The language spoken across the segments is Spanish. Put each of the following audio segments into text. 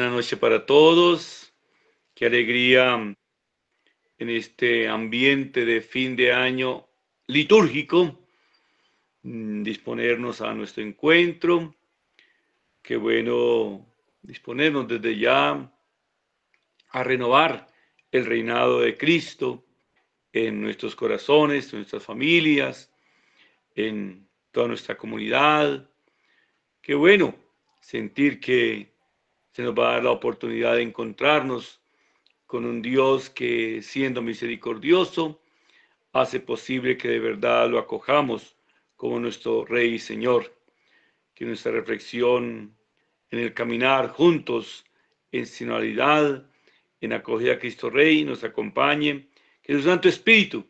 Buenas noches para todos. Qué alegría en este ambiente de fin de año litúrgico disponernos a nuestro encuentro. Qué bueno disponernos desde ya a renovar el reinado de Cristo en nuestros corazones, en nuestras familias, en toda nuestra comunidad. Qué bueno sentir que se nos va a dar la oportunidad de encontrarnos con un Dios que, siendo misericordioso, hace posible que de verdad lo acojamos como nuestro Rey y Señor. Que nuestra reflexión en el caminar juntos en sinodalidad, en acogida a Cristo Rey, nos acompañe. Que su Santo Espíritu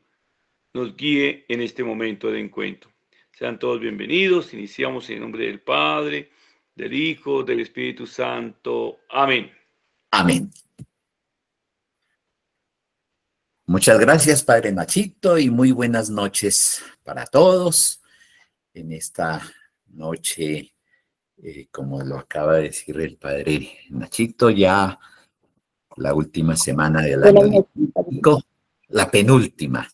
nos guíe en este momento de encuentro. Sean todos bienvenidos. Iniciamos en el nombre del Padre, del Hijo, del Espíritu Santo. Amén. Amén. Muchas gracias, Padre Nachito, y muy buenas noches para todos en esta noche, como lo acaba de decir el Padre Nachito, ya la última semana del año litúrgico, la penúltima,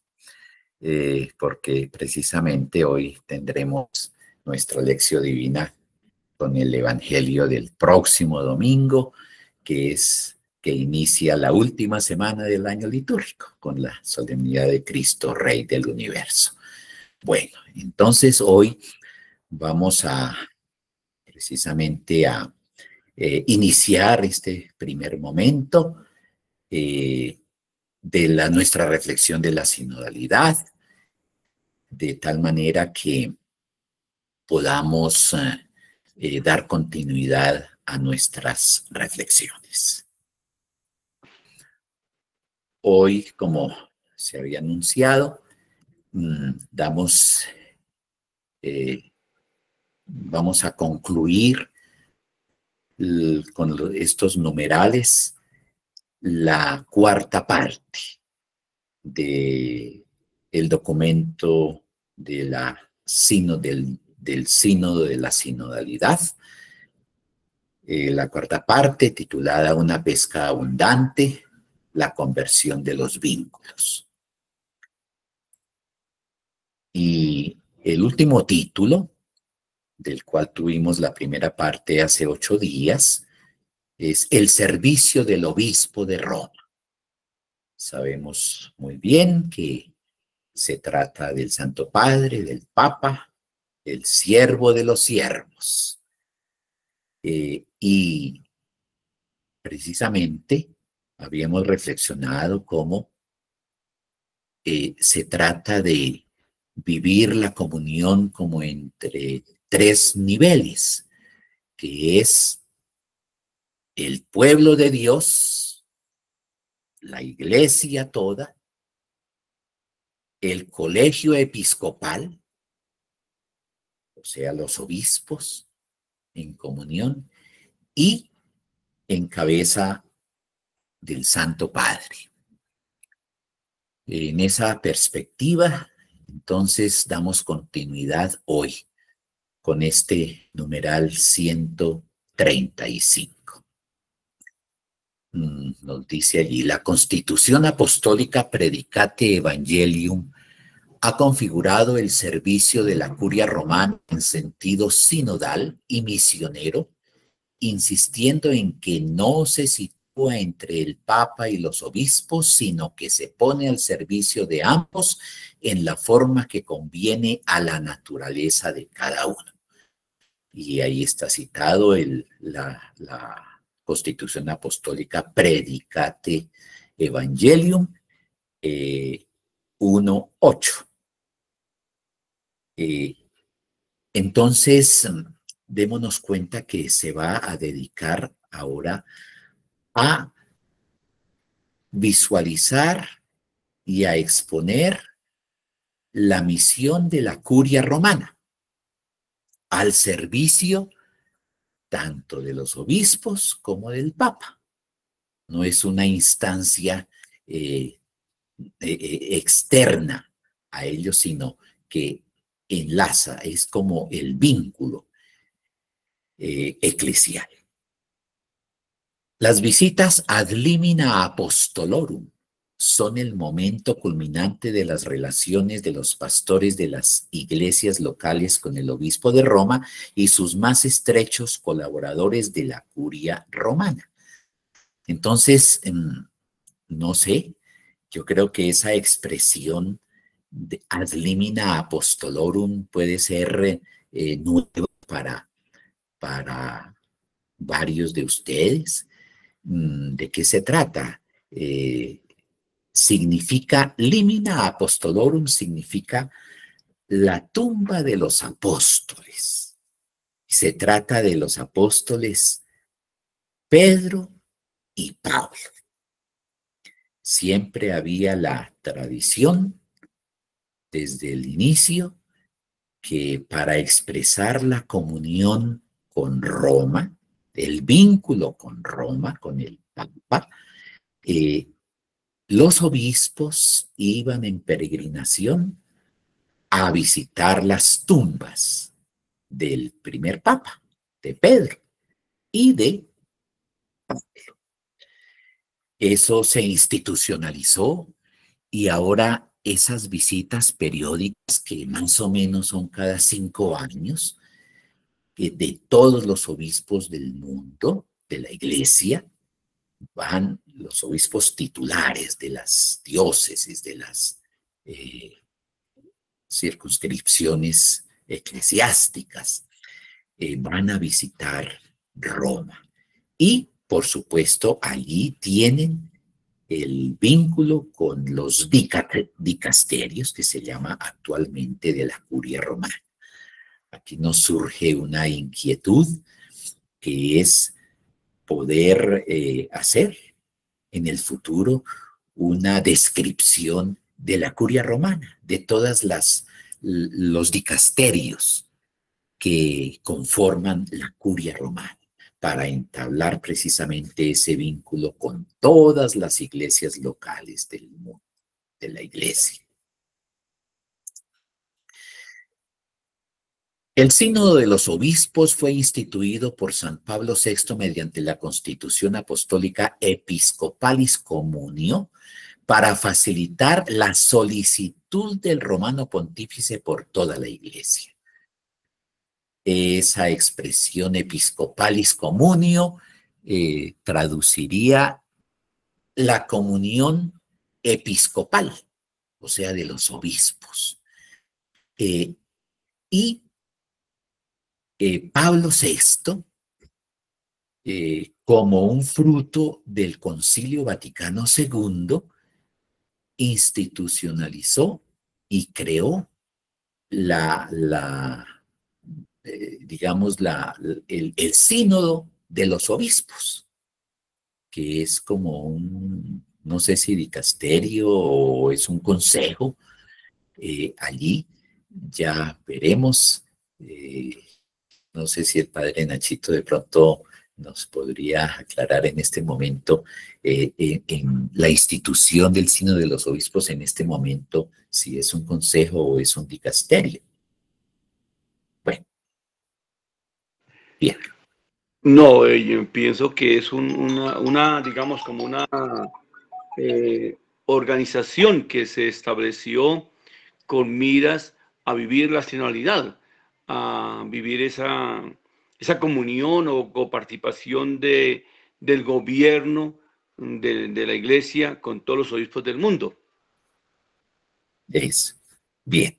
porque precisamente hoy tendremos nuestra lección divina con el Evangelio del próximo domingo, que inicia la última semana del año litúrgico, con la solemnidad de Cristo, Rey del Universo. Bueno, entonces hoy vamos precisamente a iniciar este primer momento de nuestra reflexión de la sinodalidad, de tal manera que podamos dar continuidad a nuestras reflexiones. Hoy, como se había anunciado, vamos a concluir con estos numerales la cuarta parte del documento de del sínodo de la sinodalidad. La cuarta parte, titulada Una pesca abundante, la conversión de los vínculos. Y el último título, del cual tuvimos la primera parte hace 8 días, es El servicio del obispo de Roma. Sabemos muy bien que se trata del Santo Padre, del Papa, el siervo de los siervos. Y precisamente habíamos reflexionado cómo se trata de vivir la comunión como entre 3 niveles, que es el pueblo de Dios, la iglesia toda, el colegio episcopal, o sea, los obispos en comunión, y en cabeza del Santo Padre. En esa perspectiva, entonces, damos continuidad hoy con este numeral 135. Nos dice allí: la Constitución Apostólica Predicate Evangelium ha configurado el servicio de la Curia Romana en sentido sinodal y misionero, insistiendo en que no se sitúa entre el Papa y los obispos, sino que se pone al servicio de ambos en la forma que conviene a la naturaleza de cada uno. Y ahí está citado la Constitución Apostólica Predicate Evangelium 1:8. Entonces, démonos cuenta que se va a dedicar ahora a visualizar y a exponer la misión de la Curia Romana al servicio tanto de los obispos como del Papa. No es una instancia externa a ellos, sino que enlaza, es como el vínculo eclesial. Las visitas ad limina apostolorum son el momento culminante de las relaciones de los pastores de las iglesias locales con el obispo de Roma y sus más estrechos colaboradores de la curia romana. Entonces, no sé, yo creo que esa expresión de ad limina apostolorum puede ser nueva para varios de ustedes. ¿De qué se trata? Significa, limina apostolorum significa la tumba de los apóstoles. Se trata de los apóstoles Pedro y Pablo. Siempre había la tradición desde el inicio que para expresar la comunión con Roma, el vínculo con Roma, con el Papa, los obispos iban en peregrinación a visitar las tumbas del primer Papa, de Pedro y de Pablo. Eso se institucionalizó y ahora esas visitas periódicas, que más o menos son cada 5 años, de todos los obispos del mundo, de la iglesia, van los obispos titulares de las diócesis, de las circunscripciones eclesiásticas, van a visitar Roma. Y, por supuesto, allí tienen el vínculo con los dicasterios, que se llama actualmente de la curia romana. Aquí nos surge una inquietud, que es poder hacer en el futuro una descripción de la curia romana, de todas los dicasterios que conforman la curia romana, para entablar precisamente ese vínculo con todas las iglesias locales del mundo, de la iglesia. El Sínodo de los Obispos fue instituido por San Pablo VI mediante la Constitución Apostólica Episcopalis Communio para facilitar la solicitud del Romano Pontífice por toda la Iglesia. Esa expresión Episcopalis Communio traduciría la comunión episcopal, o sea, de los obispos. Y Pablo VI, como un fruto del Concilio Vaticano II, institucionalizó y creó digamos, el sínodo de los obispos, que es como un, no sé si dicasterio o es un consejo. Allí ya veremos. No sé si el padre Nachito de pronto nos podría aclarar en este momento, en la institución del Sínodo de los Obispos en este momento, si es un consejo o es un dicasterio. Bueno, bien. No, yo pienso que es digamos, como una organización que se estableció con miras a vivir la sinodalidad, a vivir esa comunión o coparticipación del gobierno de la iglesia con todos los obispos del mundo. Eso. Bien.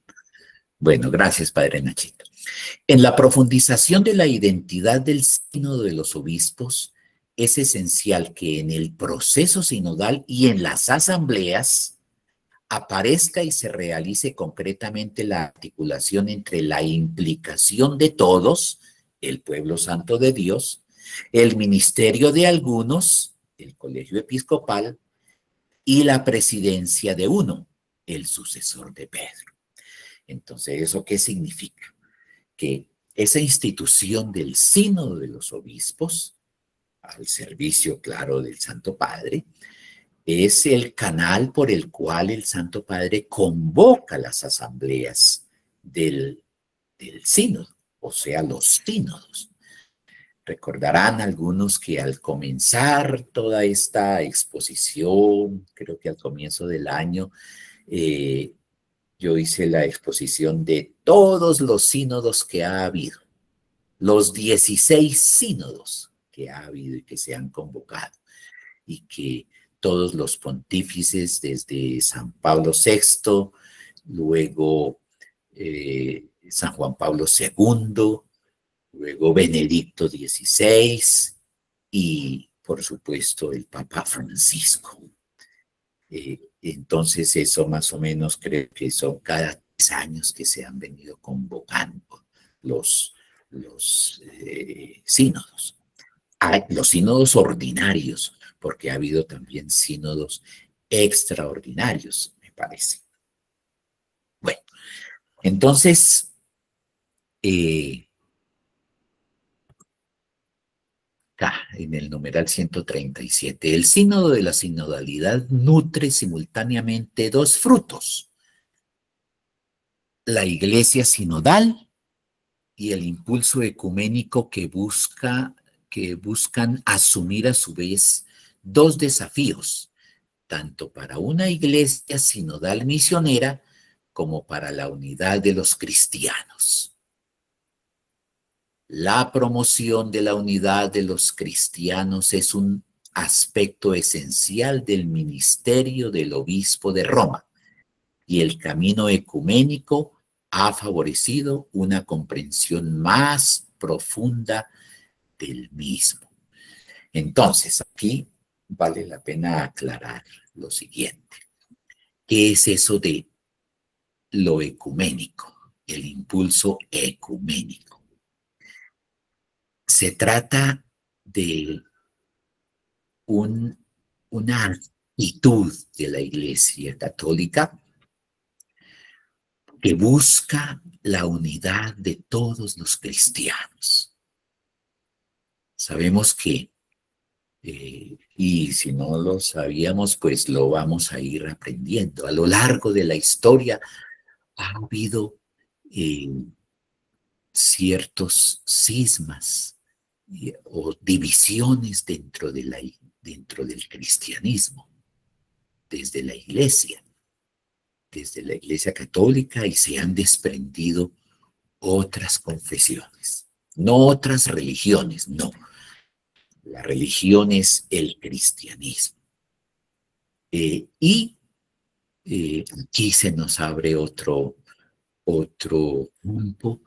Bueno, gracias, padre Nachito. En la profundización de la identidad del sínodo de los obispos, es esencial que en el proceso sinodal y en las asambleas aparezca y se realice concretamente la articulación entre la implicación de todos, el pueblo santo de Dios, el ministerio de algunos, el colegio episcopal, y la presidencia de uno, el sucesor de Pedro. Entonces, ¿eso qué significa? Que esa institución del sínodo de los obispos, al servicio, claro, del Santo Padre, es el canal por el cual el Santo Padre convoca las asambleas del sínodo, o sea, los sínodos. Recordarán algunos que al comenzar toda esta exposición, creo que al comienzo del año, yo hice la exposición de todos los sínodos que ha habido, los 16 sínodos que ha habido y que se han convocado, y que todos los pontífices, desde San Pablo VI, luego San Juan Pablo II, luego Benedicto XVI y, por supuesto, el Papa Francisco. Entonces, eso más o menos creo que son cada 3 años que se han venido convocando los sínodos. Hay los sínodos ordinarios, porque ha habido también sínodos extraordinarios, me parece. Bueno, entonces, acá en el numeral 137, el sínodo de la sinodalidad nutre simultáneamente dos frutos: la iglesia sinodal y el impulso ecuménico que buscan asumir a su vez dos desafíos, tanto para una iglesia sinodal misionera como para la unidad de los cristianos. La promoción de la unidad de los cristianos es un aspecto esencial del ministerio del obispo de Roma, y el camino ecuménico ha favorecido una comprensión más profunda del mismo. Entonces, aquí vale la pena aclarar lo siguiente. ¿Qué es eso de lo ecuménico? El impulso ecuménico. Se trata de una actitud de la Iglesia Católica que busca la unidad de todos los cristianos. Sabemos que, y si no lo sabíamos, pues lo vamos a ir aprendiendo. A lo largo de la historia ha habido ciertos cismas o divisiones dentro del cristianismo, desde la iglesia católica, y se han desprendido otras confesiones, no otras religiones, no. La religión es el cristianismo. Aquí se nos abre otro campo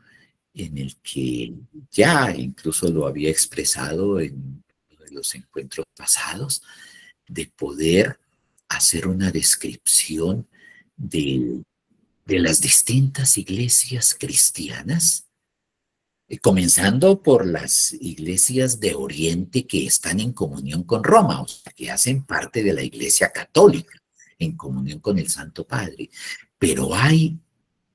en el que ya incluso lo había expresado en uno de los encuentros pasados, de poder hacer una descripción de las distintas iglesias cristianas, comenzando por las iglesias de Oriente que están en comunión con Roma, o sea, que hacen parte de la Iglesia Católica, en comunión con el Santo Padre. Pero hay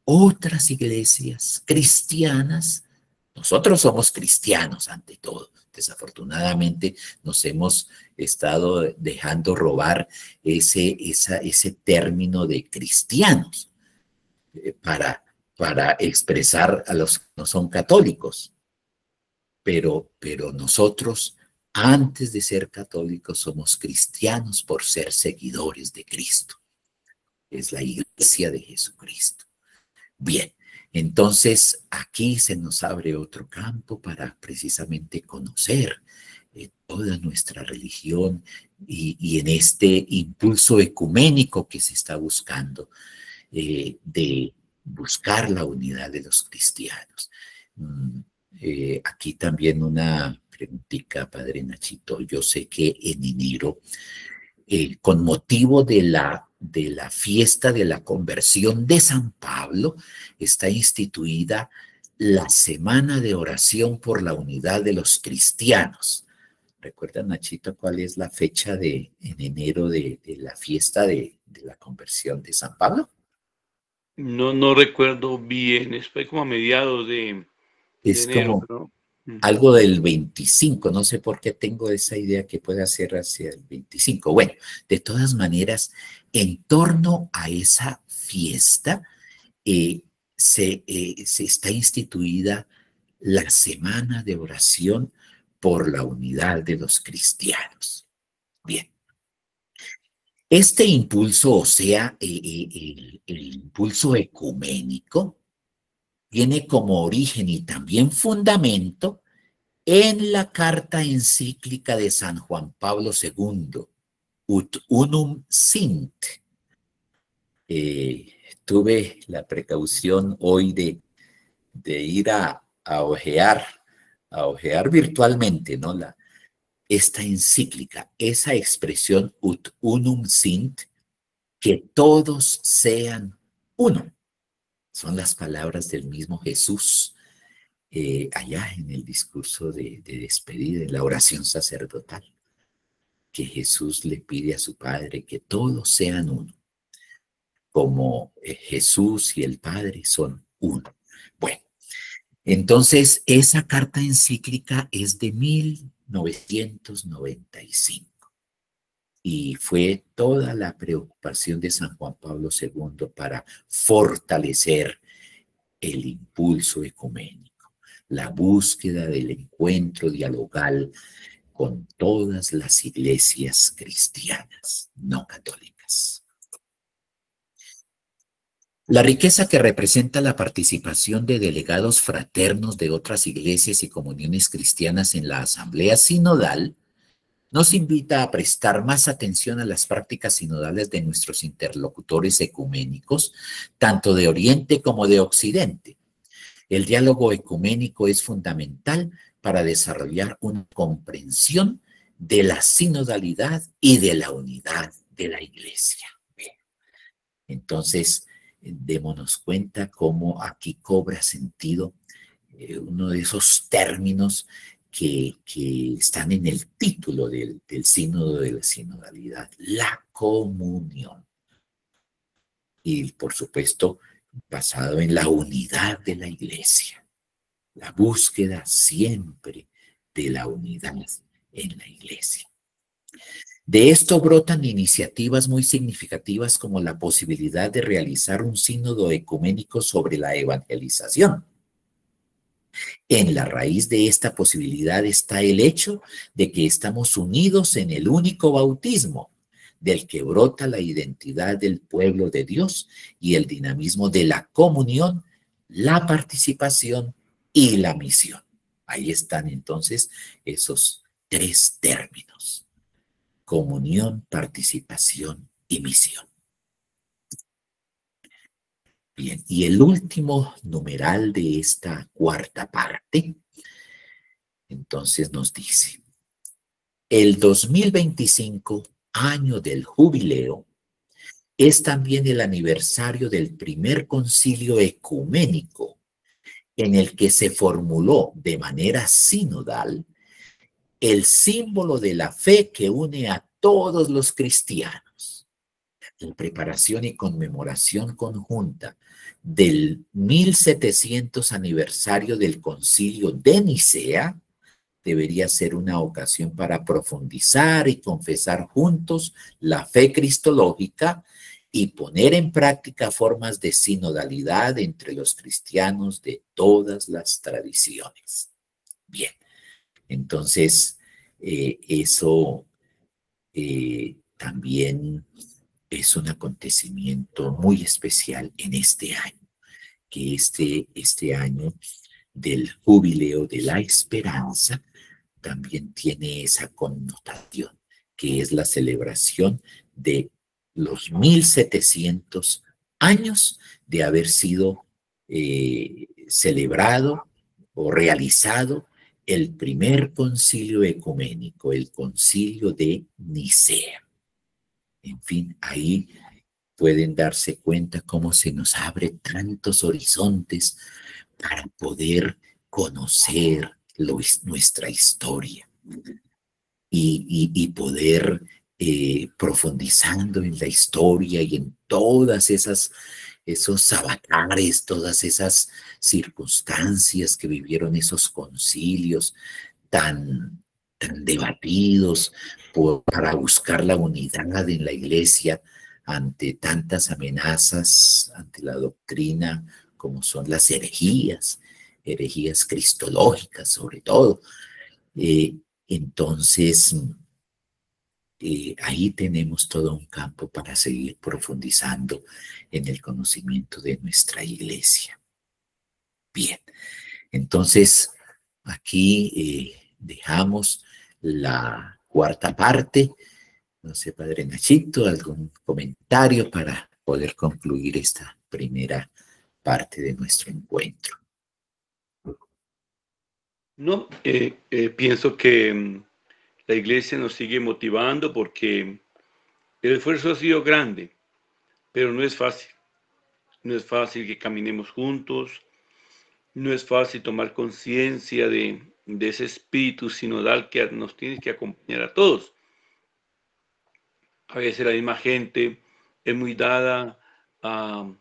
otras iglesias cristianas. Nosotros somos cristianos ante todo. Desafortunadamente nos hemos estado dejando robar ese término de cristianos para expresar a los que no son católicos. Pero nosotros, antes de ser católicos, somos cristianos por ser seguidores de Cristo. Es la iglesia de Jesucristo. Bien, entonces aquí se nos abre otro campo para precisamente conocer toda nuestra religión y en este impulso ecuménico que se está buscando, de buscar la unidad de los cristianos. Aquí también una preguntita, Padre Nachito. Yo sé que en enero, con motivo de la fiesta de la conversión de San Pablo, está instituida la Semana de Oración por la Unidad de los Cristianos. ¿Recuerdan, Nachito, cuál es la fecha en enero de la fiesta de la conversión de San Pablo? No recuerdo bien, es como a mediados de Es enero, como ¿no? algo del 25, no sé por qué tengo esa idea que puede ser hacia el 25. Bueno, de todas maneras, en torno a esa fiesta se está instituida la Semana de Oración por la unidad de los cristianos. Bien. Este impulso, o sea, el impulso ecuménico, tiene como origen y también fundamento en la carta encíclica de San Juan Pablo II, Ut Unum Sint. Tuve la precaución hoy de ir a ojear virtualmente, ¿no? Esta encíclica, esa expresión Ut Unum Sint, que todos sean uno. Son las palabras del mismo Jesús allá en el discurso de despedida, en la oración sacerdotal, que Jesús le pide a su Padre que todos sean uno, como Jesús y el Padre son uno. Bueno, entonces esa carta encíclica es de 1995 y fue toda la preocupación de San Juan Pablo II para fortalecer el impulso ecuménico, la búsqueda del encuentro dialogal con todas las iglesias cristianas no católicas. La riqueza que representa la participación de delegados fraternos de otras iglesias y comuniones cristianas en la asamblea sinodal nos invita a prestar más atención a las prácticas sinodales de nuestros interlocutores ecuménicos, tanto de Oriente como de Occidente. El diálogo ecuménico es fundamental para desarrollar una comprensión de la sinodalidad y de la unidad de la Iglesia. Entonces, démonos cuenta cómo aquí cobra sentido uno de esos términos que están en el título del sínodo de la sinodalidad, la comunión. Y, por supuesto, basado en la unidad de la Iglesia, la búsqueda siempre de la unidad en la Iglesia. De esto brotan iniciativas muy significativas como la posibilidad de realizar un sínodo ecuménico sobre la evangelización. En la raíz de esta posibilidad está el hecho de que estamos unidos en el único bautismo, del que brota la identidad del pueblo de Dios y el dinamismo de la comunión, la participación y la misión. Ahí están entonces esos tres términos: comunión, participación y misión. Bien, y el último numeral de esta cuarta parte, entonces nos dice: el 2025, año del jubileo, es también el aniversario del primer concilio ecuménico en el que se formuló de manera sinodal el símbolo de la fe que une a todos los cristianos. En preparación y conmemoración conjunta del 1700 aniversario del concilio de Nicea, debería ser una ocasión para profundizar y confesar juntos la fe cristológica y poner en práctica formas de sinodalidad entre los cristianos de todas las tradiciones. Bien, entonces eso también es un acontecimiento muy especial en este año, que este año del jubileo de la esperanza también tiene esa connotación, que es la celebración de los 1700 años de haber sido celebrado o realizado el primer concilio ecuménico, el concilio de Nicea. En fin, ahí pueden darse cuenta cómo se nos abre tantos horizontes para poder conocer nuestra historia y poder profundizando en la historia y en todas esos avatares, todas esas circunstancias que vivieron esos concilios tan debatidos para buscar la unidad en la Iglesia ante tantas amenazas, ante la doctrina, como son las herejías cristológicas sobre todo. Entonces, ahí tenemos todo un campo para seguir profundizando en el conocimiento de nuestra iglesia. Bien, entonces aquí dejamos la cuarta parte. No sé, Padre Nachito, algún comentario para poder concluir esta primera parte de nuestro encuentro. No, pienso que la iglesia nos sigue motivando porque el esfuerzo ha sido grande, pero no es fácil. No es fácil que caminemos juntos, no es fácil tomar conciencia de ese espíritu sinodal que nos tiene que acompañar a todos. A veces la misma gente es muy dada a,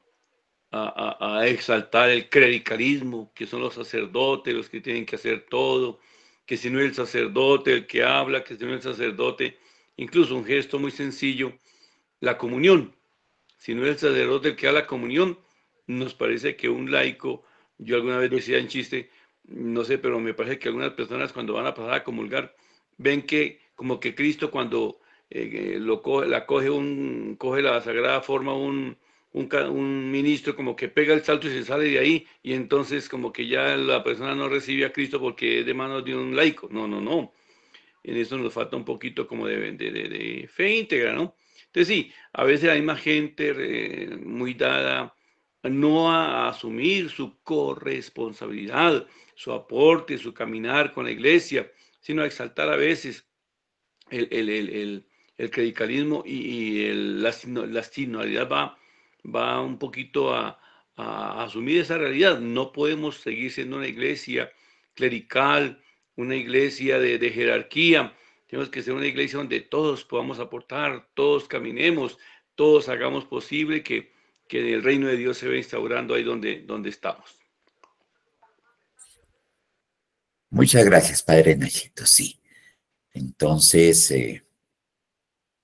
a exaltar el clericalismo, que son los sacerdotes los que tienen que hacer todo, que si no es el sacerdote el que habla, que si no es el sacerdote, incluso un gesto muy sencillo, la comunión. Si no es el sacerdote el que da la comunión, nos parece que un laico, yo alguna vez decía en chiste, no sé, pero me parece que algunas personas cuando van a pasar a comulgar, ven que como que Cristo cuando coge la sagrada forma un ministro, como que pega el salto y se sale de ahí, y entonces como que ya la persona no recibe a Cristo porque es de manos de un laico. No, no, no. En eso nos falta un poquito como de fe íntegra, ¿no? Entonces sí, a veces la misma gente muy dada no a asumir su corresponsabilidad, su aporte, su caminar con la iglesia, sino a exaltar a veces el clericalismo la sinodalidad va un poquito a asumir esa realidad. No podemos seguir siendo una iglesia clerical, una iglesia de jerarquía. Tenemos que ser una iglesia donde todos podamos aportar, todos caminemos, todos hagamos posible que el reino de Dios se vea instaurando ahí donde estamos. Muchas gracias, Padre Nachito. Sí, entonces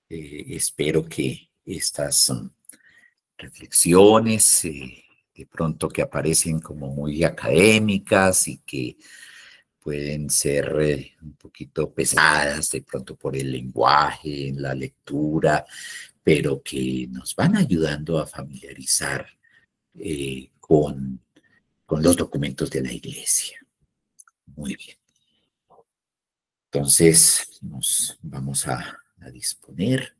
espero que estas reflexiones, de pronto que aparecen como muy académicas y que pueden ser un poquito pesadas de pronto por el lenguaje, en la lectura, pero que nos van ayudando a familiarizar con los documentos de la iglesia. Muy bien. Entonces nos vamos a disponer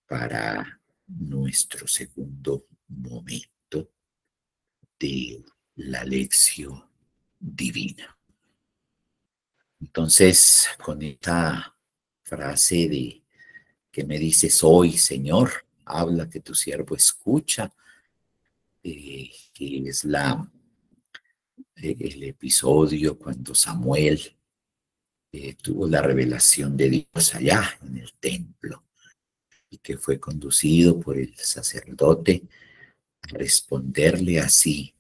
para nuestro segundo momento de la lección divina. Entonces, con esta frase de que me dices hoy, Señor, habla que tu siervo escucha, que es el episodio cuando Samuel tuvo la revelación de Dios allá en el templo y que fue conducido por el sacerdote a responderle así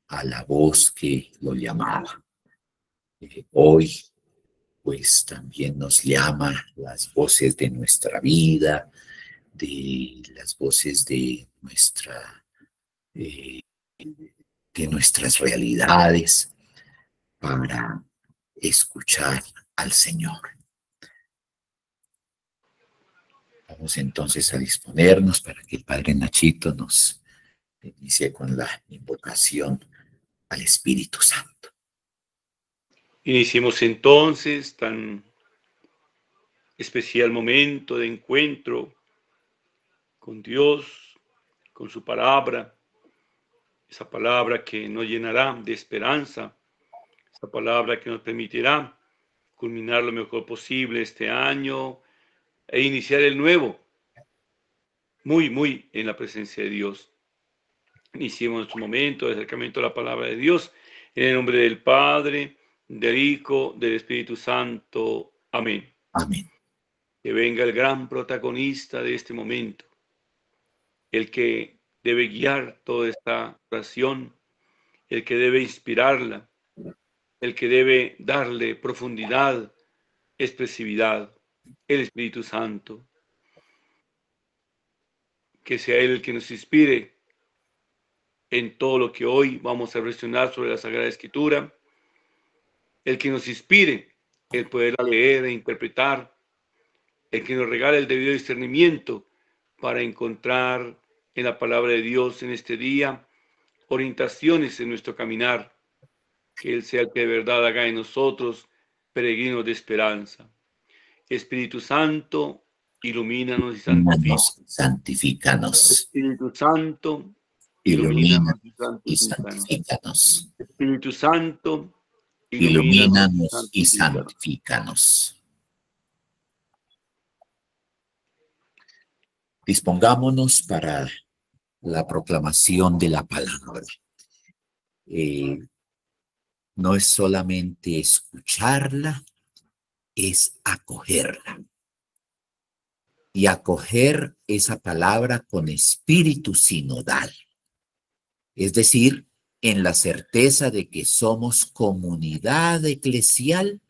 a la voz que lo llamaba. Hoy, pues también nos llama las voces de nuestra vida, de las voces de nuestras realidades para escuchar al Señor. Vamos entonces a disponernos para que el Padre Nachito nos inicie con la invocación al Espíritu Santo. Iniciemos entonces tan especial momento de encuentro con Dios, con su palabra, esa palabra que nos llenará de esperanza, esa palabra que nos permitirá culminar lo mejor posible este año e iniciar el nuevo, muy en la presencia de Dios. Iniciemos nuestro momento de acercamiento a la palabra de Dios, en el nombre del Padre, del Hijo, del Espíritu Santo. Amén. Amén. Que venga el gran protagonista de este momento, el que debe guiar toda esta oración, el que debe inspirarla, el que debe darle profundidad, expresividad, el Espíritu Santo. Que sea Él el que nos inspire en todo lo que hoy vamos a reflexionar sobre la Sagrada Escritura, el que nos inspire el poderla leer e interpretar, el que nos regale el debido discernimiento para encontrar en la palabra de Dios en este día orientaciones en nuestro caminar, que Él sea el que de verdad haga en nosotros peregrinos de esperanza. Espíritu Santo, ilumínanos y santifícanos. Santifícanos. Espíritu Santo, Ilumínanos ilumínanos y y santifícanos. santifícanos. Espíritu Santo, ilumínanos y Ilumínanos y santifícanos. santifícanos. Dispongámonos para la proclamación de la palabra. No es solamente escucharla, es acogerla. Y acoger esa palabra con espíritu sinodal. Es decir, en la certeza de que somos comunidad eclesial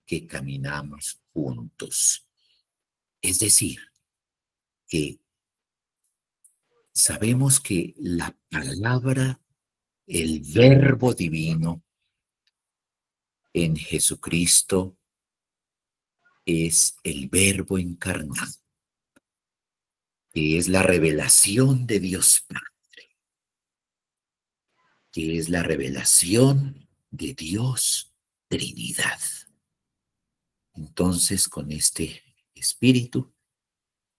que caminamos juntos. Es decir, que sabemos que la palabra, el verbo divino en Jesucristo es el verbo encarnado, que es la revelación de Dios Padre, que es la revelación de Dios Trinidad. Entonces, con este espíritu,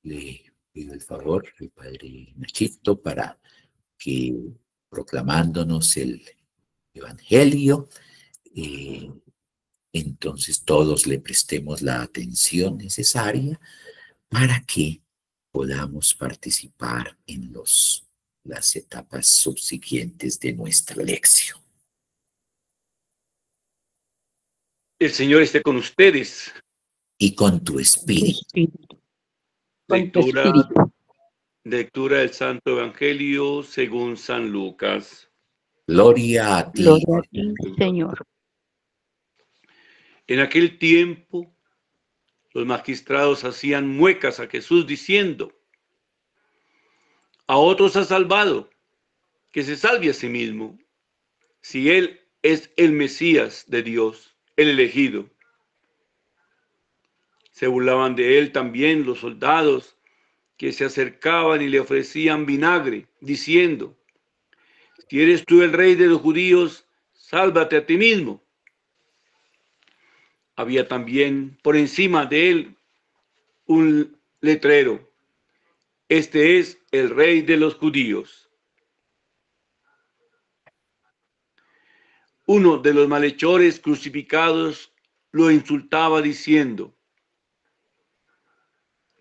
le pido el favor al Padre Nachito para que, proclamándonos el Evangelio, entonces todos le prestemos la atención necesaria para que podamos participar en las etapas subsiguientes de nuestra lección. El Señor esté con ustedes. Y con tu espíritu. Lectura del Santo Evangelio según San Lucas. Gloria a ti, Gloria a ti, Señor. En aquel tiempo, los magistrados hacían muecas a Jesús diciendo: a otros ha salvado, que se salve a sí mismo, si él es el Mesías de Dios, el elegido. Se burlaban de él también los soldados que se acercaban y le ofrecían vinagre, diciendo: si eres tú el rey de los judíos, sálvate a ti mismo. Había también por encima de él un letrero: este es el rey de los judíos. Uno de los malhechores crucificados lo insultaba diciendo: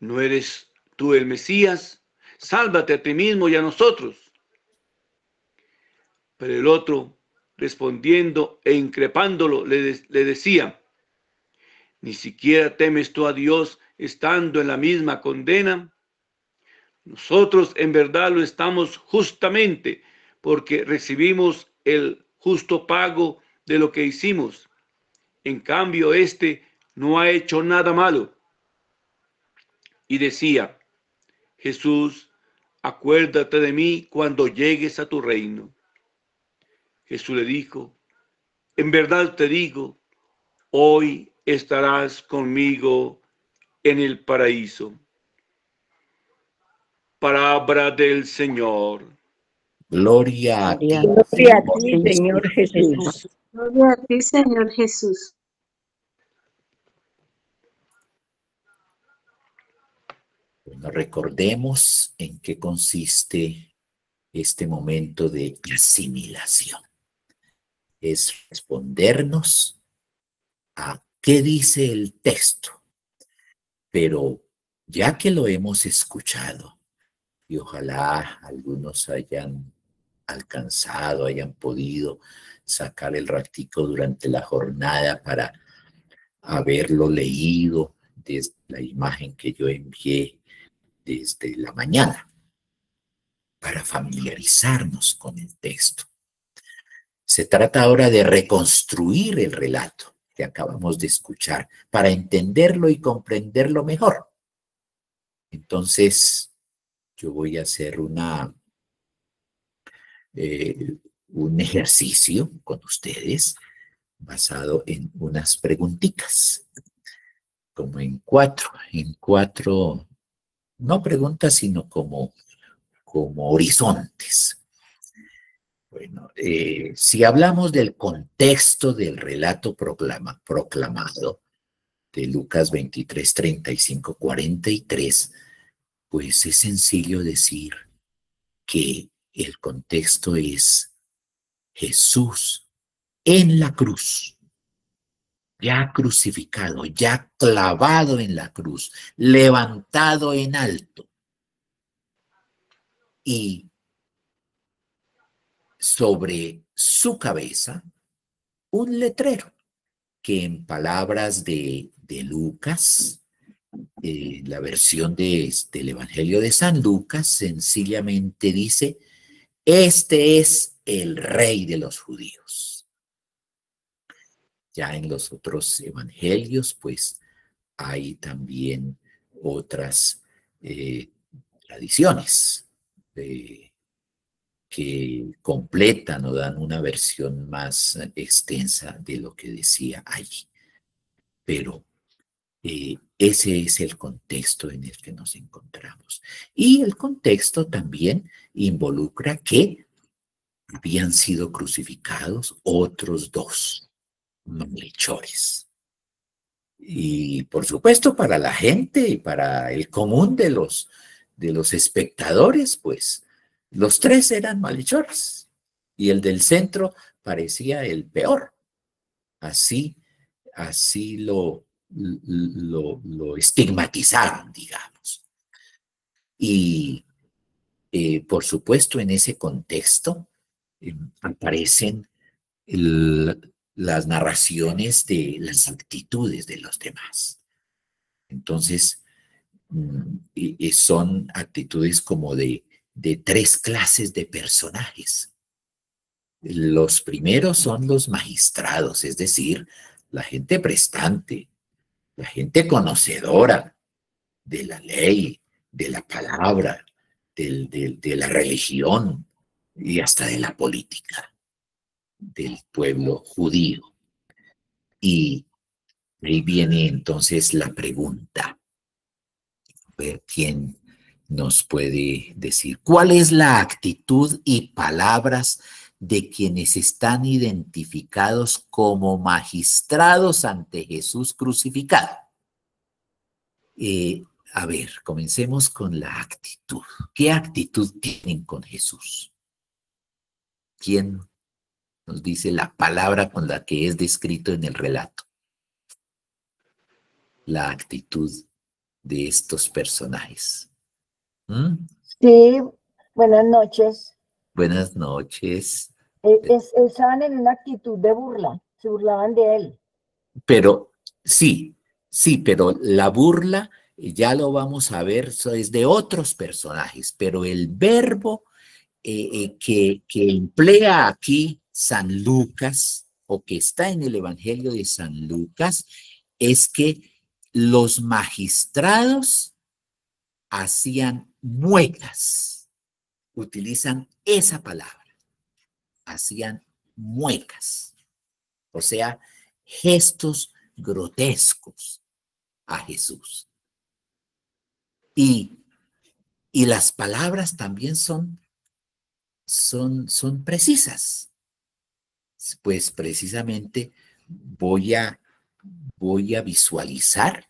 ¿no eres tú el Mesías? Sálvate a ti mismo y a nosotros. Pero el otro, respondiendo e increpándolo, le decía: ¿ni siquiera temes tú a Dios estando en la misma condena? Nosotros en verdad lo estamos justamente porque recibimos el justo pago de lo que hicimos. En cambio, este no ha hecho nada malo. Y decía: Jesús, acuérdate de mí cuando llegues a tu reino. Jesús le dijo: en verdad te digo, hoy estarás conmigo en el paraíso. Palabra del Señor. Gloria a ti, Gloria a ti, Señor Jesús. Gloria a ti, Señor Jesús. Bueno, recordemos en qué consiste este momento de asimilación. Es respondernos a qué dice el texto. Pero ya que lo hemos escuchado, y ojalá algunos hayan alcanzado, hayan podido sacar el ratico durante la jornada para haberlo leído desde la imagen que yo envié desde la mañana, para familiarizarnos con el texto. Se trata ahora de reconstruir el relato que acabamos de escuchar para entenderlo y comprenderlo mejor. Entonces, yo voy a hacer un ejercicio con ustedes basado en unas preguntitas, como en cuatro, no preguntas, sino como horizontes. Bueno, si hablamos del contexto del relato proclamado de Lucas 23, 35, 43, pues es sencillo decir que el contexto es Jesús en la cruz, ya crucificado, ya clavado en la cruz, levantado en alto, y sobre su cabeza un letrero que, en palabras de Lucas, la versión del Evangelio de San Lucas, sencillamente dice: este es el Rey de los judíos. Ya en los otros evangelios, pues hay también otras tradiciones que completan o dan una versión más extensa de lo que decía allí. Pero ese es el contexto en el que nos encontramos. Y el contexto también involucra que habían sido crucificados otros dos malhechores. Y por supuesto, para la gente y para el común de los espectadores, pues los tres eran malhechores y el del centro parecía el peor. Así lo estigmatizaron, digamos. Y por supuesto, en ese contexto aparecen las narraciones de las actitudes de los demás. Entonces, son actitudes como de tres clases de personajes. Los primeros son los magistrados, es decir, la gente prestante, la gente conocedora de la ley, de la palabra, de la religión y hasta de la política del pueblo judío. Y ahí viene entonces la pregunta. A ver quién nos puede decir cuál es la actitud y palabras de quienes están identificados como magistrados ante Jesús crucificado. A ver, comencemos con la actitud. ¿Qué actitud tienen con Jesús? ¿Quién nos dice la palabra con la que es descrito en el relato? La actitud de estos personajes. Sí, buenas noches. Buenas noches. Estaban en una actitud de burla, se burlaban de él. Pero sí, pero la burla, ya lo vamos a ver, eso es de otros personajes, pero el verbo que emplea aquí San Lucas, o que está en el Evangelio de San Lucas, es que los magistrados hacían muecas, utilizan esa palabra, hacían muecas, o sea, gestos grotescos a Jesús. Y las palabras también son precisas. Pues precisamente voy a visualizar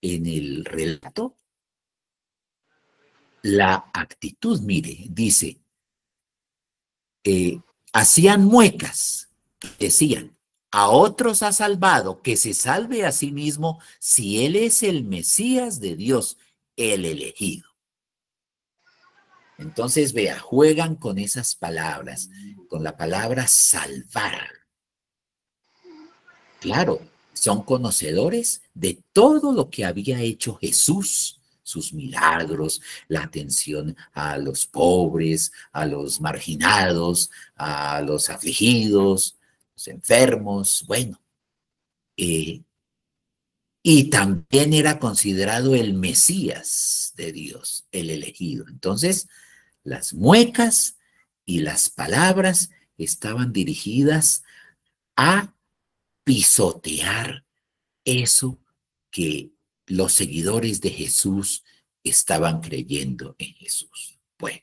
en el relato la actitud. Mire, dice, hacían muecas, decían: a otros ha salvado, que se salve a sí mismo si él es el Mesías de Dios, el elegido. Entonces, vea, juegan con esas palabras, con la palabra salvar. Claro, son conocedores de todo lo que había hecho Jesús, sus milagros, la atención a los pobres, a los marginados, a los afligidos, los enfermos, bueno. Y también era considerado el Mesías de Dios, el elegido. Entonces, las muecas y las palabras estaban dirigidas a pisotear eso que los seguidores de Jesús estaban creyendo en Jesús. Bueno,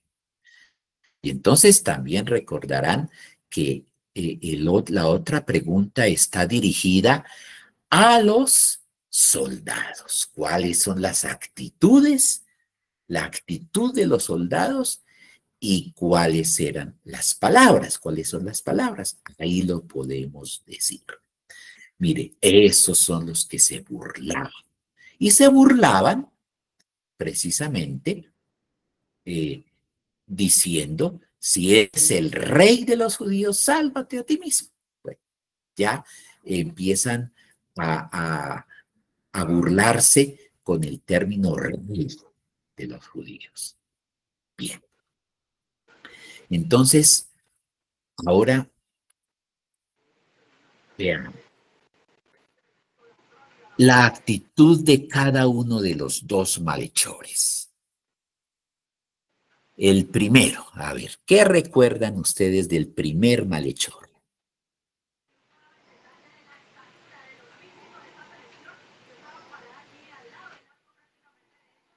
y entonces también recordarán que la otra pregunta está dirigida a los soldados. ¿Cuáles son las actitudes? La actitud de los soldados y cuáles eran las palabras. ¿Cuáles son las palabras? Ahí lo podemos decir. Mire, esos son los que se burlaban. Y se burlaban precisamente diciendo, si eres el rey de los judíos, sálvate a ti mismo. Bueno, ya empiezan a burlarse con el término rey de los judíos. Bien. Entonces, ahora vean la actitud de cada uno de los dos malhechores. El primero, a ver, ¿qué recuerdan ustedes del primer malhechor?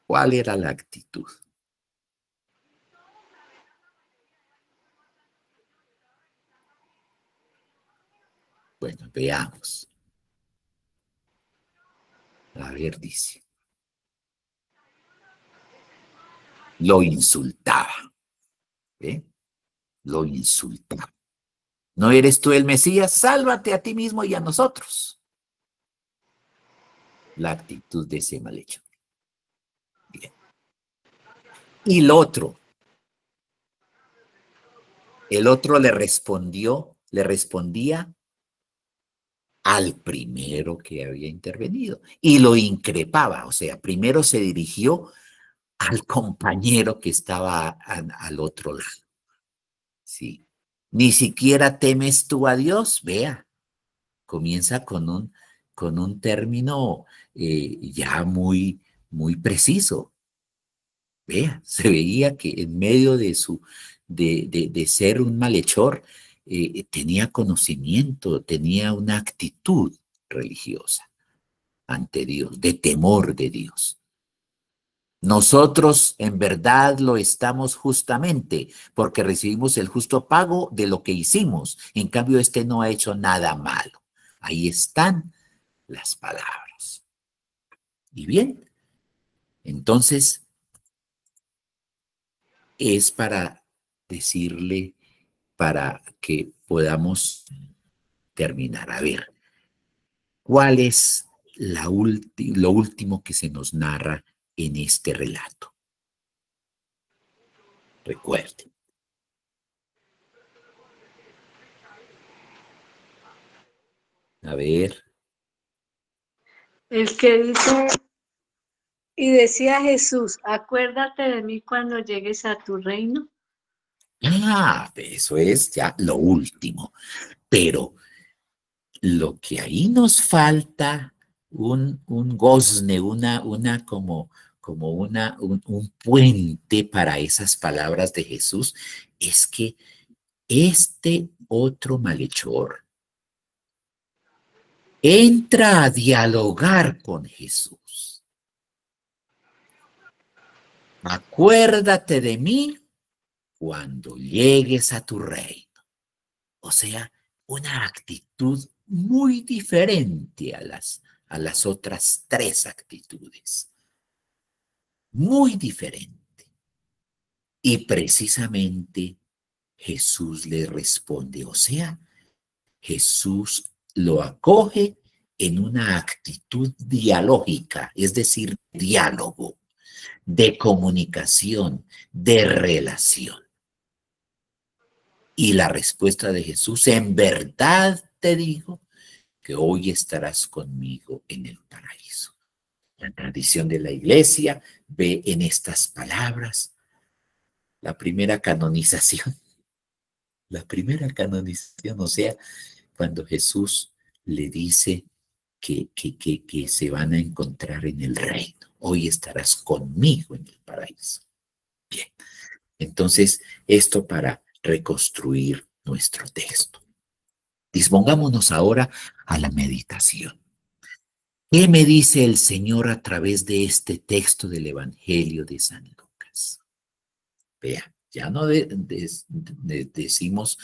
¿Cuál era la actitud? Bueno, veamos. A ver, dice. Lo insultaba. ¿Eh? Lo insultaba. ¿No eres tú el Mesías? Sálvate a ti mismo y a nosotros. La actitud de ese malhechor. Bien. Y el otro le respondía al primero que había intervenido y lo increpaba. O sea, primero se dirigió al compañero que estaba al otro lado. Sí. Ni siquiera temes tú a Dios. Vea, comienza con un término ya muy preciso. Vea, se veía que en medio de ser un malhechor, tenía conocimiento, tenía una actitud religiosa ante Dios, de temor de Dios. Nosotros en verdad lo estamos justamente porque recibimos el justo pago de lo que hicimos. En cambio, este no ha hecho nada malo. Ahí están las palabras. Y bien, entonces es para decirle, para que podamos terminar. A ver, ¿cuál es lo último que se nos narra en este relato? Recuerden. A ver. El que dice, y decía Jesús, acuérdate de mí cuando llegues a tu reino. Ah, eso es ya lo último. Pero lo que ahí nos falta, un gozne, como un puente para esas palabras de Jesús, es que este otro malhechor entra a dialogar con Jesús. Acuérdate de mí cuando llegues a tu reino. O sea, una actitud muy diferente a las otras tres actitudes. Muy diferente. Y precisamente Jesús le responde, o sea, Jesús lo acoge en una actitud dialógica, es decir, diálogo, de comunicación, de relación. Y la respuesta de Jesús, en verdad te digo que hoy estarás conmigo en el paraíso. La tradición de la iglesia ve en estas palabras la primera canonización. La primera canonización, o sea, cuando Jesús le dice que se van a encontrar en el reino. Hoy estarás conmigo en el paraíso. Bien, entonces esto para reconstruir nuestro texto. Dispongámonos ahora a la meditación. ¿Qué me dice el Señor a través de este texto del Evangelio de San Lucas? Vea, ya no decimos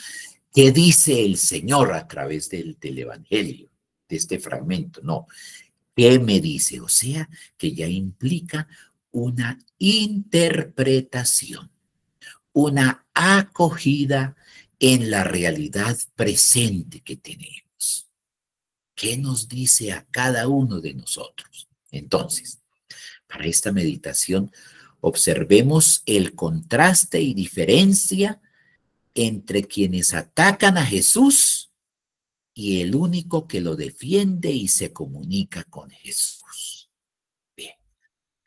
qué dice el Señor a través del Evangelio, de este fragmento, no. ¿Qué me dice? O sea, que ya implica una interpretación, una acogida en la realidad presente que tenemos. ¿Qué nos dice a cada uno de nosotros? Entonces, para esta meditación, observemos el contraste y diferencia entre quienes atacan a Jesús y el único que lo defiende y se comunica con Jesús. Bien,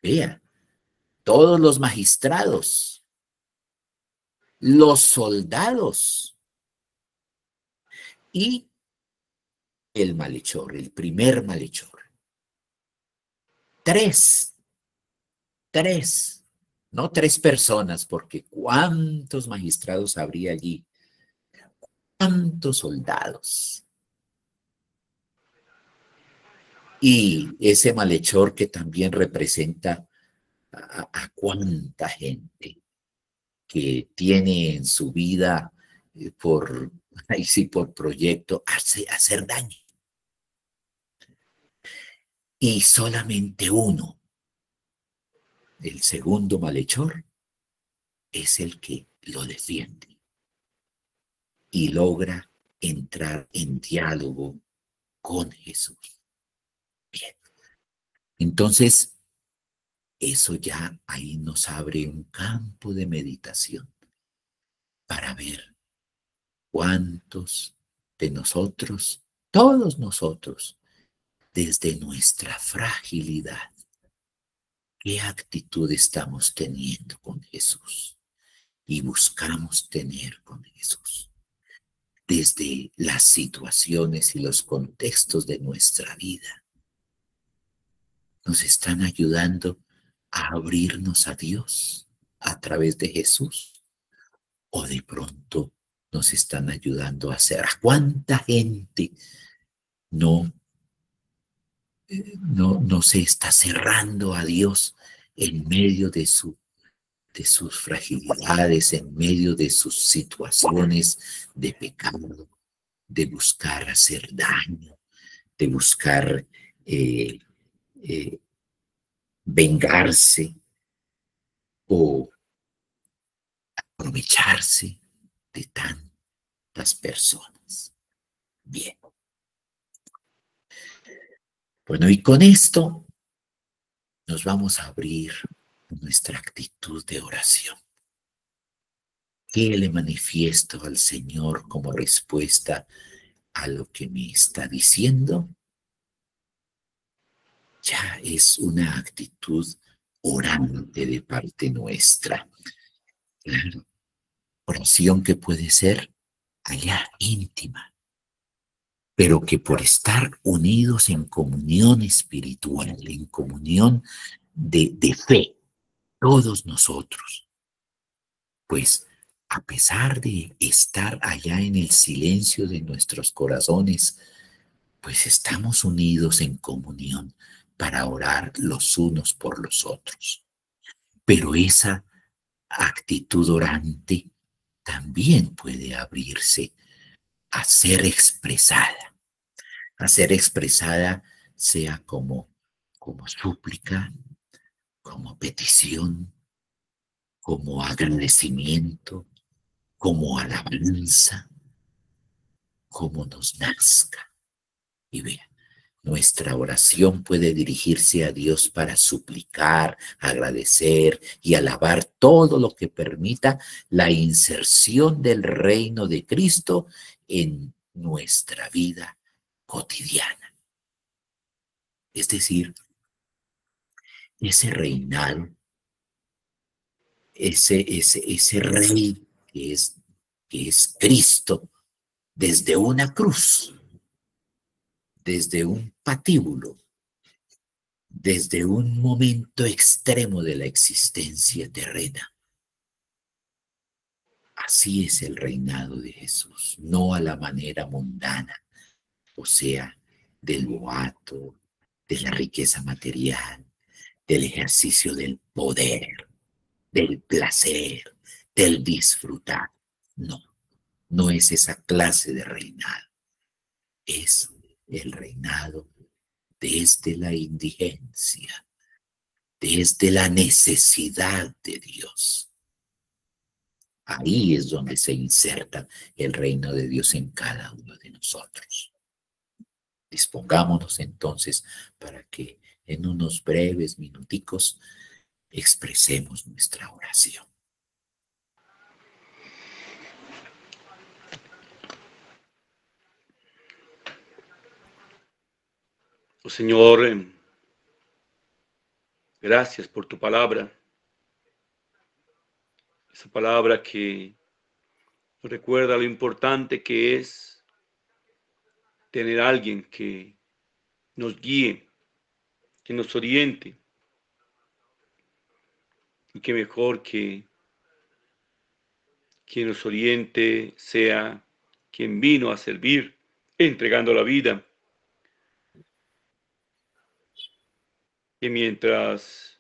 vea, todos los magistrados, los soldados y el malhechor, el primer malhechor. Tres, no tres personas, porque ¿cuántos magistrados habría allí? ¿Cuántos soldados? Y ese malhechor que también representa a cuánta gente que tiene en su vida por proyecto hacer daño. Y solamente uno, el segundo malhechor, es el que lo defiende y logra entrar en diálogo con Jesús. Bien. Entonces, eso ya ahí nos abre un campo de meditación para ver cuántos de nosotros, todos nosotros, desde nuestra fragilidad, qué actitud estamos teniendo con Jesús y buscamos tener con Jesús. Desde las situaciones y los contextos de nuestra vida, nos están ayudando a abrirnos a Dios a través de Jesús, o de pronto nos están ayudando a hacer. ¿A cuánta gente no se está cerrando a Dios en medio de sus fragilidades, en medio de sus situaciones de pecado, de buscar hacer daño, de buscar vengarse o aprovecharse de tantas personas? Bien. Bueno, y con esto nos vamos a abrir nuestra actitud de oración. ¿Qué le manifiesto al Señor como respuesta a lo que me está diciendo? Ya es una actitud orante de parte nuestra. Claro, oración que puede ser allá íntima, pero que por estar unidos en comunión espiritual, en comunión de fe, todos nosotros, pues a pesar de estar allá en el silencio de nuestros corazones, pues estamos unidos en comunión para orar los unos por los otros. Pero esa actitud orante también puede abrirse a ser expresada sea como súplica, como petición, como agradecimiento, como alabanza, como nos nazca. Y vea, nuestra oración puede dirigirse a Dios para suplicar, agradecer y alabar todo lo que permita la inserción del reino de Cristo en nuestra vida cotidiana. Es decir, ese reinado, ese rey que es Cristo, desde una cruz, desde un patíbulo, desde un momento extremo de la existencia terrena, Así es el reinado de Jesús, no a la manera mundana, o sea, del boato, de la riqueza material, del ejercicio del poder, del placer, del disfrutar. No, no es esa clase de reinado. Es el reinado desde la indigencia, desde la necesidad de Dios. Ahí es donde se inserta el reino de Dios en cada uno de nosotros. Dispongámonos entonces para que en unos breves minuticos expresemos nuestra oración. Oh Señor, gracias por tu palabra. Esa palabra que nos recuerda lo importante que es tener a alguien que nos guíe, que nos oriente. Y que mejor que quien nos oriente sea quien vino a servir, entregando la vida. Que mientras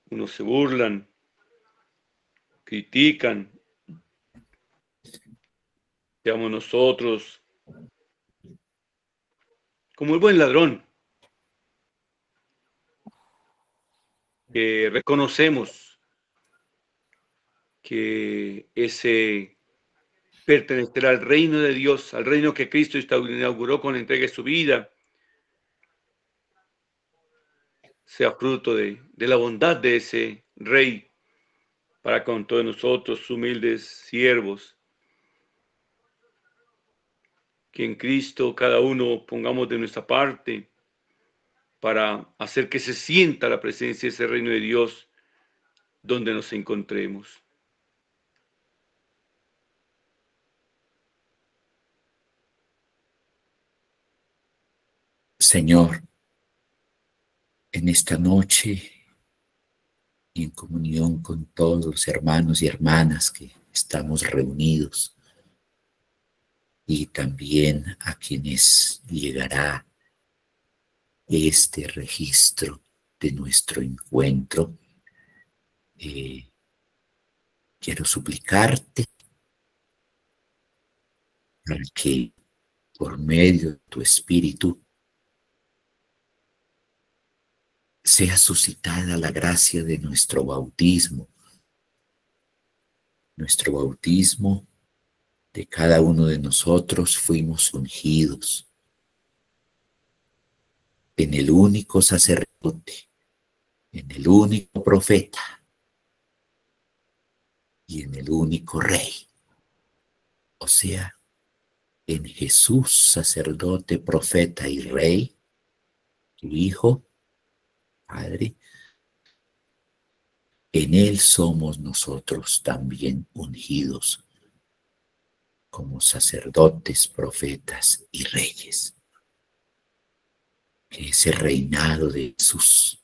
unos se burlan, critican, seamos nosotros como el buen ladrón, que reconocemos que ese pertenecer al reino de Dios, al reino que Cristo inauguró con la entrega de su vida, sea fruto de la bondad de ese Rey para con todos nosotros, humildes siervos. Que en Cristo cada uno pongamos de nuestra parte para hacer que se sienta la presencia de ese reino de Dios donde nos encontremos. Señor, en esta noche y en comunión con todos los hermanos y hermanas que estamos reunidos y también a quienes llegará este registro de nuestro encuentro, quiero suplicarte para que por medio de tu Espíritu sea suscitada la gracia de nuestro bautismo. Nuestro bautismo de cada uno de nosotros fuimos ungidos en el único sacerdote, en el único profeta y en el único rey. O sea, en Jesús, sacerdote, profeta y rey, tu Hijo, Padre, en Él somos nosotros también ungidos como sacerdotes, profetas y reyes. Que ese reinado de Jesús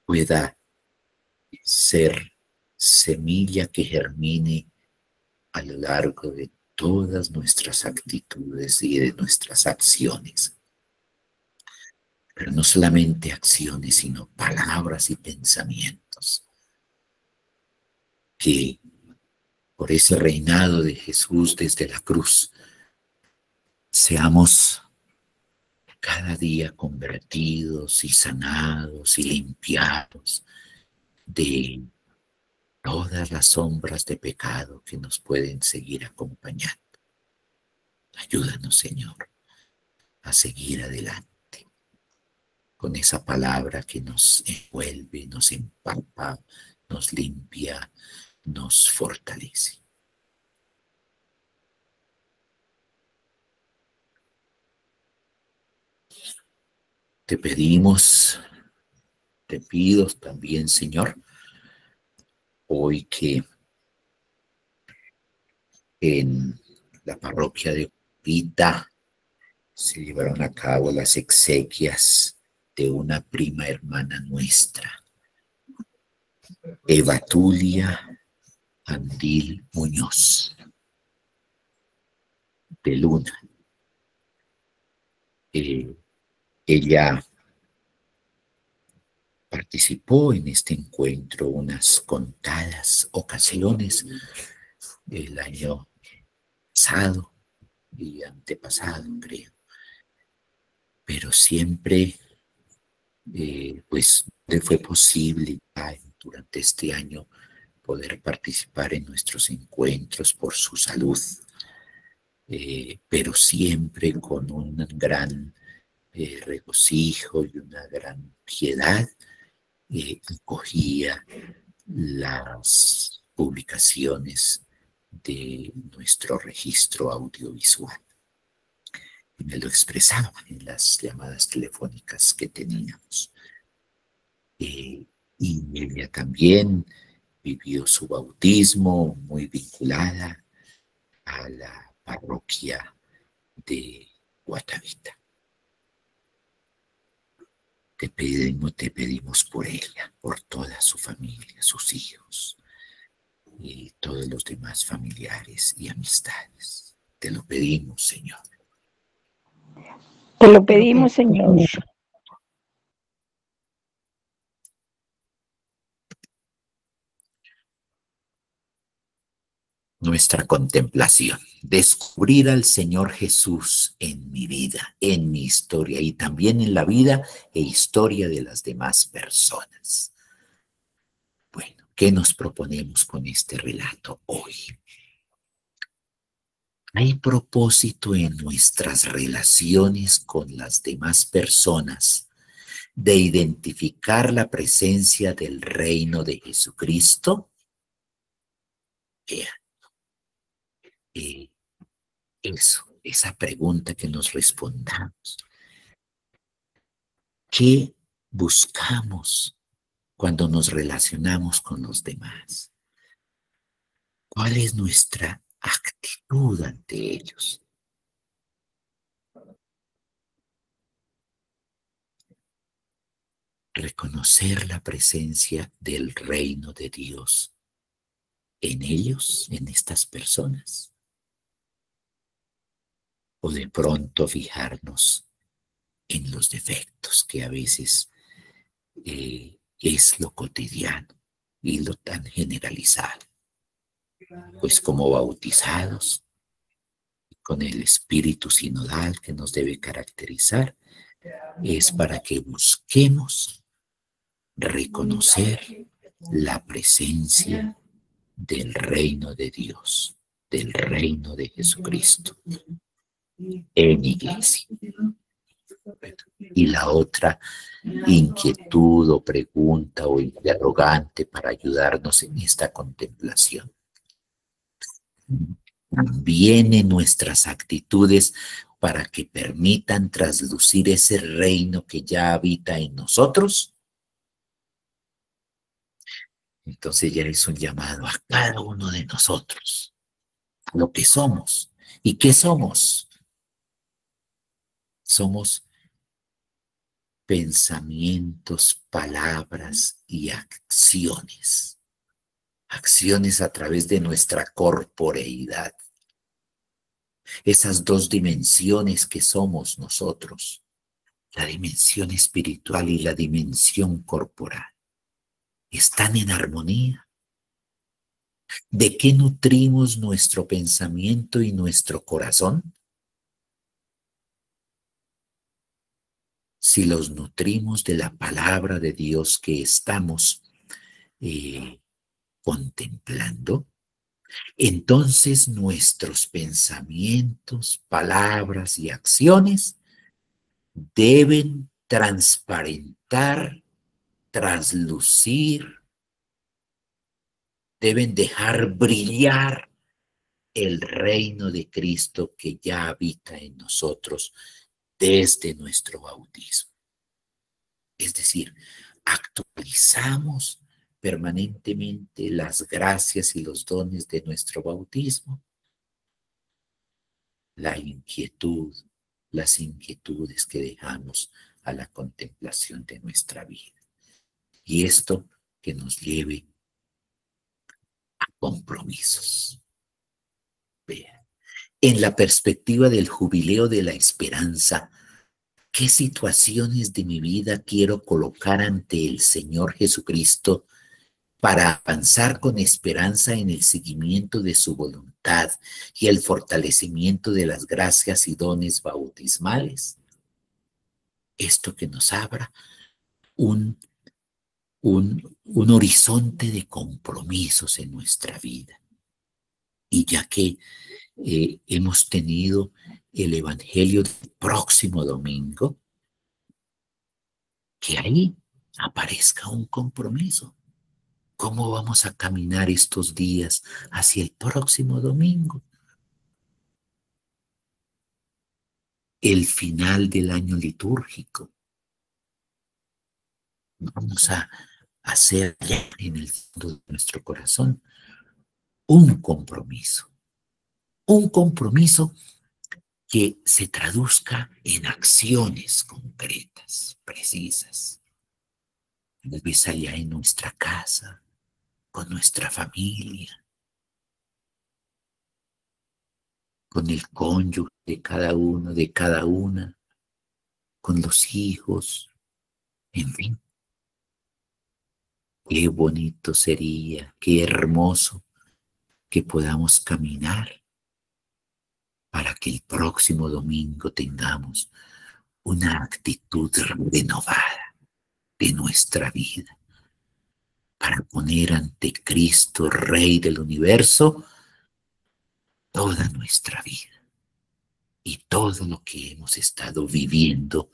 pueda ser semilla que germine a lo largo de todas nuestras actitudes y de nuestras acciones. Pero no solamente acciones, sino palabras y pensamientos. Que por ese reinado de Jesús desde la cruz, seamos cada día convertidos y sanados y limpiados de todas las sombras de pecado que nos pueden seguir acompañando. Ayúdanos, Señor, a seguir adelante con esa palabra que nos envuelve, nos empapa, nos limpia, nos fortalece. Te pedimos, te pido también, Señor, hoy que en la parroquia de Upita se llevaron a cabo las exequias de una prima hermana nuestra, Eva Tulia Andil Muñoz, de Luna. Ella participó en este encuentro unas contadas ocasiones el año pasado y antepasado, creo. Pero siempre, pues, fue posible durante este año poder participar en nuestros encuentros por su salud, pero siempre con un gran regocijo y una gran piedad, acogía las publicaciones de nuestro registro audiovisual. Y me lo expresaba en las llamadas telefónicas que teníamos. Y ella también vivió su bautismo muy vinculada a la parroquia de Guatavita. Te pedimos por ella, por toda su familia, sus hijos y todos los demás familiares y amistades. Te lo pedimos, Señor. Te lo pedimos, Señor. Nuestra contemplación, descubrir al Señor Jesús en mi vida, en mi historia y también en la vida e historia de las demás personas. Bueno, ¿qué nos proponemos con este relato hoy? ¿Hay propósito en nuestras relaciones con las demás personas de identificar la presencia del reino de Jesucristo? Esa pregunta que nos respondamos. ¿Qué buscamos cuando nos relacionamos con los demás? ¿Cuál es nuestra actitud ante ellos? Reconocer la presencia del reino de Dios en ellos, en estas personas. O de pronto fijarnos en los defectos que a veces es lo cotidiano y lo tan generalizado. Pues como bautizados, con el espíritu sinodal que nos debe caracterizar, es para que busquemos reconocer la presencia del reino de Dios, del reino de Jesucristo en iglesia. Y la otra inquietud o pregunta o interrogante para ayudarnos en esta contemplación. También en nuestras actitudes para que permitan traslucir ese reino que ya habita en nosotros. Entonces ya es un llamado a cada uno de nosotros, lo que somos. ¿Y qué somos? Somos pensamientos, palabras y acciones. Acciones a través de nuestra corporeidad. Esas dos dimensiones que somos nosotros, la dimensión espiritual y la dimensión corporal, están en armonía. ¿De qué nutrimos nuestro pensamiento y nuestro corazón? Si los nutrimos de la palabra de Dios que estamos contemplando, entonces nuestros pensamientos, palabras y acciones deben transparentar, traslucir, deben dejar brillar el reino de Cristo que ya habita en nosotros desde nuestro bautismo. Es decir, actualizamos permanentemente las gracias y los dones de nuestro bautismo. La inquietud, las inquietudes que dejamos a la contemplación de nuestra vida. Y esto que nos lleve a compromisos. Vean, en la perspectiva del jubileo de la esperanza, ¿qué situaciones de mi vida quiero colocar ante el Señor Jesucristo para avanzar con esperanza en el seguimiento de su voluntad y el fortalecimiento de las gracias y dones bautismales? Esto que nos abra un horizonte de compromisos en nuestra vida. Y ya que hemos tenido el Evangelio del próximo domingo, que ahí aparezca un compromiso. ¿Cómo vamos a caminar estos días hacia el próximo domingo? El final del año litúrgico. Vamos a hacer en el fondo de nuestro corazón un compromiso que se traduzca en acciones concretas, precisas. Tal vez allá en nuestra casa, con nuestra familia, con el cónyuge de cada uno, de cada una, con los hijos, en fin. Qué bonito sería, qué hermoso que podamos caminar para que el próximo domingo tengamos una actitud renovada de nuestra vida, para poner ante Cristo, Rey del universo, toda nuestra vida y todo lo que hemos estado viviendo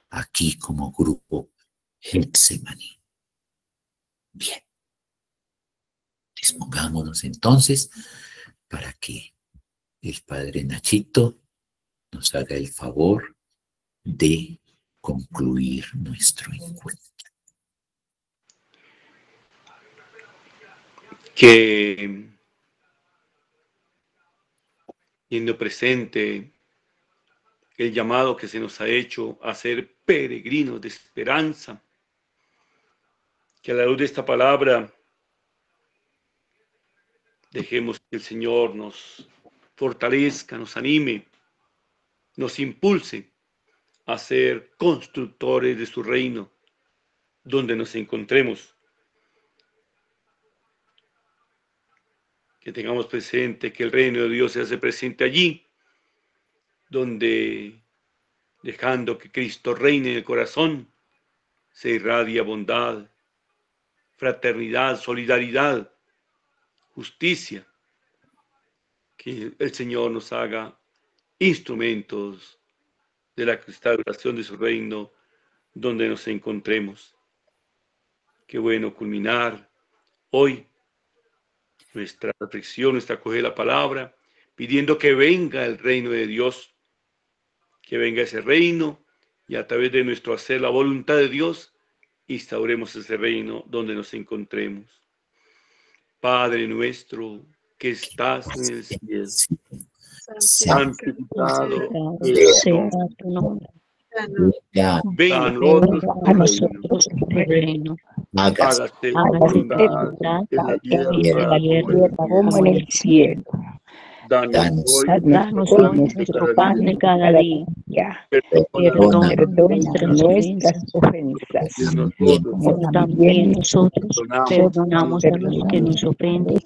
aquí como grupo Getsemaní. Bien, dispongámonos entonces para que el Padre Nachito nos haga el favor de concluir nuestro encuentro. Que, teniendo presente el llamado que se nos ha hecho a ser peregrinos de esperanza, que a la luz de esta palabra dejemos que el Señor nos fortalezca, nos anime, nos impulse a ser constructores de su reino, donde nos encontremos. Que tengamos presente que el reino de Dios se hace presente allí, donde, dejando que Cristo reine en el corazón, se irradia bondad, fraternidad, solidaridad, justicia. Que el Señor nos haga instrumentos de la restauración de su reino, donde nos encontremos. Qué bueno culminar hoy nuestra reflexión, nuestra acoger la palabra, pidiendo que venga el reino de Dios, que venga ese reino y a través de nuestro hacer la voluntad de Dios, instauremos ese reino donde nos encontremos. Padre nuestro que estás en el cielo, santificado sea tu nombre. venga a nosotros el reino. Hágase hágase tu Hágase tu voluntad voluntad en la en la tierra como en el cielo. Danos hoy Danos hoy nuestro pan de cada día. Perdona nuestras ofensas, como también nosotros perdonamos a los que nos ofenden.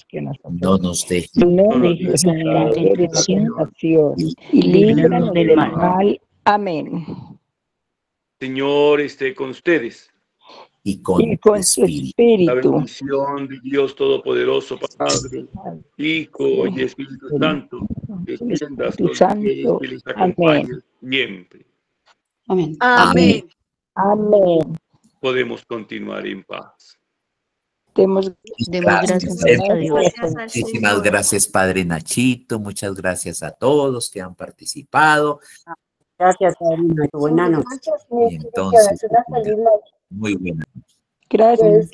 no nos dejes No dejes caer en tentación y líbranos del mal. Amén. Señor esté con ustedes. y con tu espíritu. La bendición de Dios Todopoderoso, Padre, Hijo y Espíritu Santo, descienda sobre ustedes y les acompañe siempre. Amén. Amén. Amén. Podemos continuar en paz. Demos gracias a Dios. Muchísimas gracias, Padre Nachito. Muchas gracias a todos que han participado. Gracias, Padre. Buenas noches. Y entonces, muy buena. Gracias.